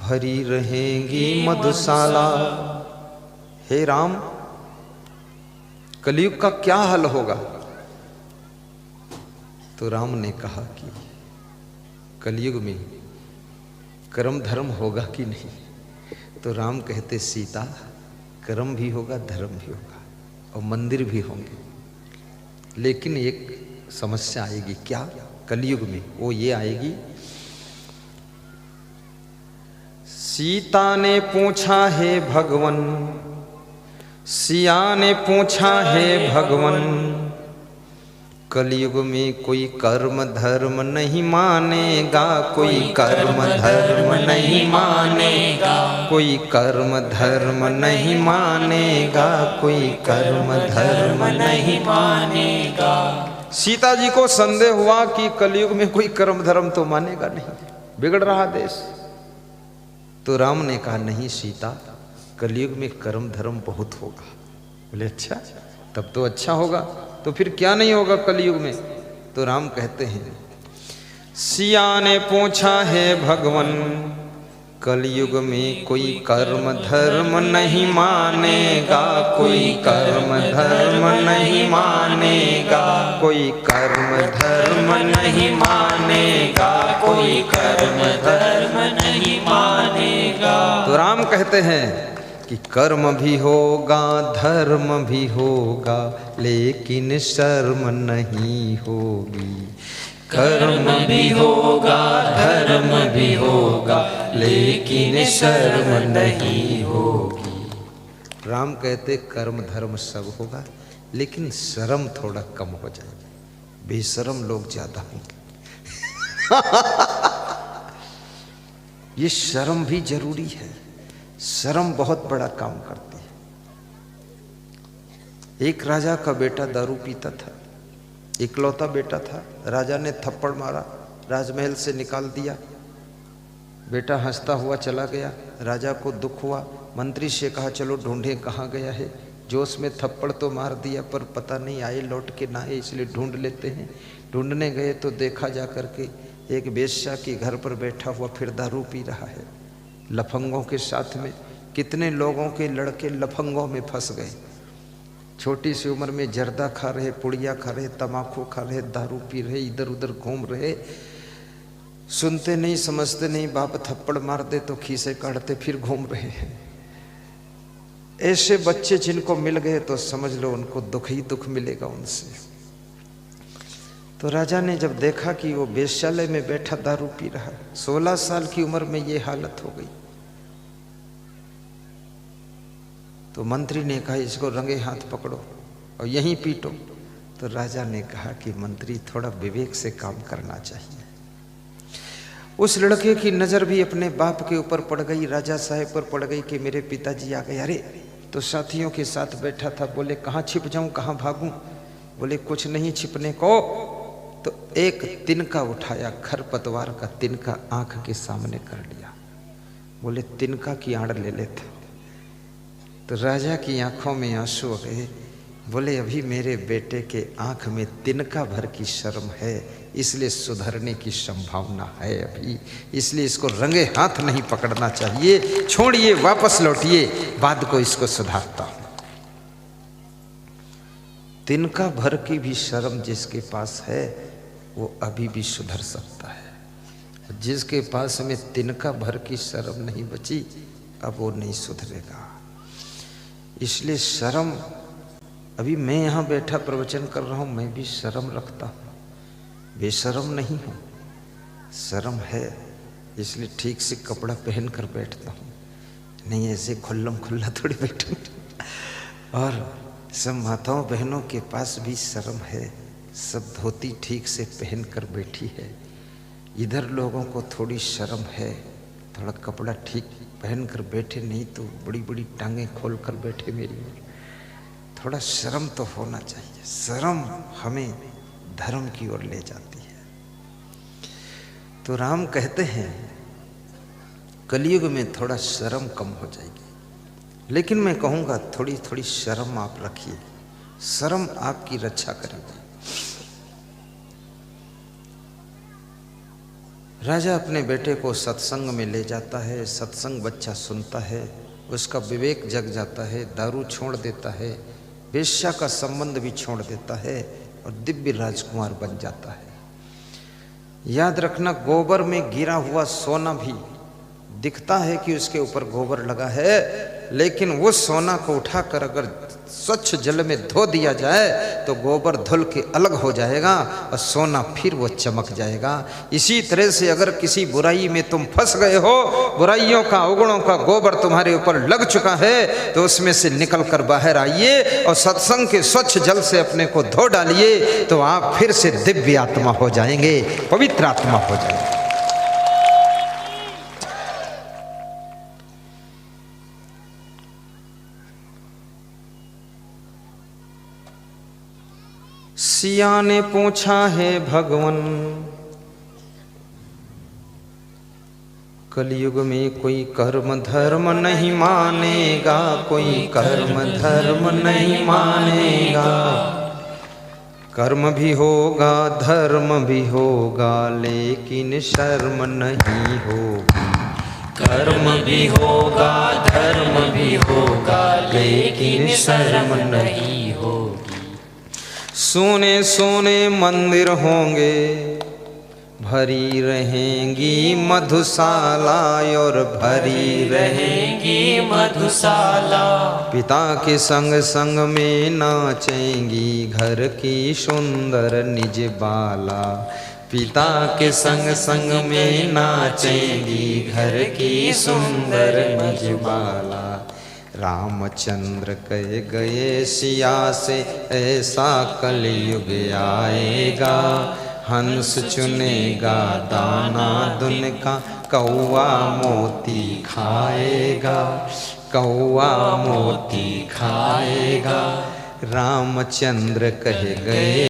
भरी रहेंगी मधुशाला। हे राम, कलयुग का क्या हल होगा? तो राम ने कहा कि कलयुग में कर्म धर्म होगा कि नहीं? तो राम कहते सीता, कर्म भी होगा, धर्म भी होगा और मंदिर भी होंगे, लेकिन एक समस्या आएगी। क्या? कलयुग में वो ये आएगी। सीता ने पूछा है भगवन, सिया ने पूछा है भगवन, कलयुग में कोई कर्म धर्म नहीं मानेगा, कोई कर्म धर्म नहीं मानेगा, कोई कर्म धर्म नहीं मानेगा, कोई कर्म धर्म नहीं मानेगा। सीता जी को संदेह हुआ कि कलयुग में कोई कर्म धर्म तो मानेगा नहीं, बिगड़ रहा देश। तो राम ने कहा नहीं सीता, कलयुग में कर्म धर्म बहुत होगा। बोले अच्छा, तब तो अच्छा होगा, तो फिर क्या नहीं होगा कलयुग में? तो राम कहते हैं सिया ने पूछा है भगवन, कलयुग में कोई कर्म धर्म नहीं मानेगा, कोई कर्म धर्म नहीं मानेगा, कोई कर्म धर्म नहीं मानेगा, कोई कर्म धर्म नहीं मानेगा। तो राम कहते हैं कि कर्म भी होगा धर्म भी होगा, लेकिन शर्म नहीं होगी। कर्म भी होगा धर्म भी होगा, लेकिन शर्म नहीं होगी। राम कहते कर्म धर्म सब होगा, लेकिन शर्म थोड़ा कम हो जाएगी, बेशर्म लोग ज्यादा होंगे। ये शर्म भी जरूरी है, शर्म बहुत बड़ा काम करती है। एक राजा का बेटा दारू पीता था, इकलौता बेटा था। राजा ने थप्पड़ मारा, राजमहल से निकाल दिया। बेटा हंसता हुआ चला गया। राजा को दुख हुआ, मंत्री से कहा चलो ढूंढे कहाँ गया है। जोश में थप्पड़ तो मार दिया, पर पता नहीं आए लौट के ना आए, इसलिए ढूंढ लेते हैं। ढूंढने गए तो देखा जा करके एक वेश्या के घर पर बैठा हुआ फिर दारू पी रहा है, लफंगों के साथ में। कितने लोगों के लड़के लफंगों में फंस गए। छोटी सी उम्र में जर्दा खा रहे, पुड़िया खा रहे, तमाकू खा रहे, दारू पी रहे, इधर उधर घूम रहे, सुनते नहीं समझते नहीं। बाप थप्पड़ मार दे तो खीसे काटते फिर घूम रहे हैं। ऐसे बच्चे जिनको मिल गए तो समझ लो उनको दुख ही दुख मिलेगा उनसे। तो राजा ने जब देखा कि वो वेश्यालय में बैठा दारू पी रहा है, 16 साल की उम्र में ये हालत हो गई, तो मंत्री ने कहा इसको रंगे हाथ पकड़ो और यहीं पीटो। तो राजा ने कहा कि मंत्री थोड़ा विवेक से काम करना चाहिए। उस लड़के की नजर भी अपने बाप के ऊपर पड़ गई, राजा साहब पर पड़ गई कि मेरे पिताजी आ गए। अरे तो साथियों के साथ बैठा था, बोले कहाँ छिप जाऊं, कहाँ भागूं? बोले कुछ नहीं छिपने को। तो एक तिनका उठाया, खरपतवार का तिनका आंख के सामने कर लिया। बोले तिनका की आड़ ले लेता। तो राजा की आंखों में आंसू आ गए। बोले अभी मेरे बेटे के आंख में तिनका भर की शर्म है, इसलिए सुधरने की संभावना है अभी, इसलिए इसको रंगे हाथ नहीं पकड़ना चाहिए। छोड़िए, वापस लौटिए, बाद को इसको सुधारता हूं। तिनका भर की भी शर्म जिसके पास है वो अभी भी सुधर सकता है। जिसके पास में तिनका भर की शर्म नहीं बची, अब वो नहीं सुधरेगा। इसलिए शर्म, अभी मैं यहाँ बैठा प्रवचन कर रहा हूँ, मैं भी शर्म रखता हूँ, बेशर्म नहीं हूँ। शर्म है, इसलिए ठीक से कपड़ा पहन कर बैठता हूँ, नहीं ऐसे खुल्लम खुल्ला थोड़ी बैठूँ। और सब माताओं बहनों के पास भी शर्म है, सब धोती ठीक से पहन कर बैठी है। इधर लोगों को थोड़ी शर्म है, थोड़ा कपड़ा ठीक पहन कर बैठे, नहीं तो बड़ी बड़ी टांगें खोल कर बैठे मेरी ओर। थोड़ा शर्म तो होना चाहिए। शर्म हमें धर्म की ओर ले जाती है। तो राम कहते हैं कलयुग में थोड़ा शर्म कम हो जाएगी, लेकिन मैं कहूँगा थोड़ी थोड़ी शर्म आप रखिए, शर्म आपकी रक्षा करेगी। राजा अपने बेटे को सत्संग में ले जाता है। सत्संग बच्चा सुनता है, उसका विवेक जग जाता है, दारू छोड़ देता है, वेश्या का संबंध भी छोड़ देता है और दिव्य राजकुमार बन जाता है। याद रखना, गोबर में गिरा हुआ सोना भी दिखता है कि उसके ऊपर गोबर लगा है, लेकिन वो सोना को उठाकर अगर स्वच्छ जल में धो दिया जाए तो गोबर धुल के अलग हो जाएगा और सोना फिर वो चमक जाएगा। इसी तरह से अगर किसी बुराई में तुम फंस गए हो, बुराइयों का, अवगुणों का गोबर तुम्हारे ऊपर लग चुका है, तो उसमें से निकल कर बाहर आइए और सत्संग के स्वच्छ जल से अपने को धो डालिए, तो आप फिर से दिव्य आत्मा हो जाएंगे, पवित्र आत्मा हो जाएंगे। सिया ने पूछा है भगवन, कलयुग में कोई कर्म धर्म नहीं मानेगा, कोई कर्म धर्म नहीं मानेगा। कर्म भी होगा धर्म भी होगा, लेकिन शर्म नहीं होगी। कर्म भी होगा धर्म भी होगा, लेकिन शर्म नहीं होगी। सोने सोने मंदिर होंगे, भरी रहेंगी मधुशाला और भरी रहेंगी मधुशाला। पिता के संग संग में नाचेंगी घर की सुंदर निज बाला। पिता के संग संग में नाचेंगी घर की सुंदर निज बाला। रामचंद्र कह गए सिया से, ऐसा कलयुग आएगा, हंस चुनेगा दाना दुन का, कौआ मोती खाएगा, कौआ मोती खाएगा। रामचंद्र कह गए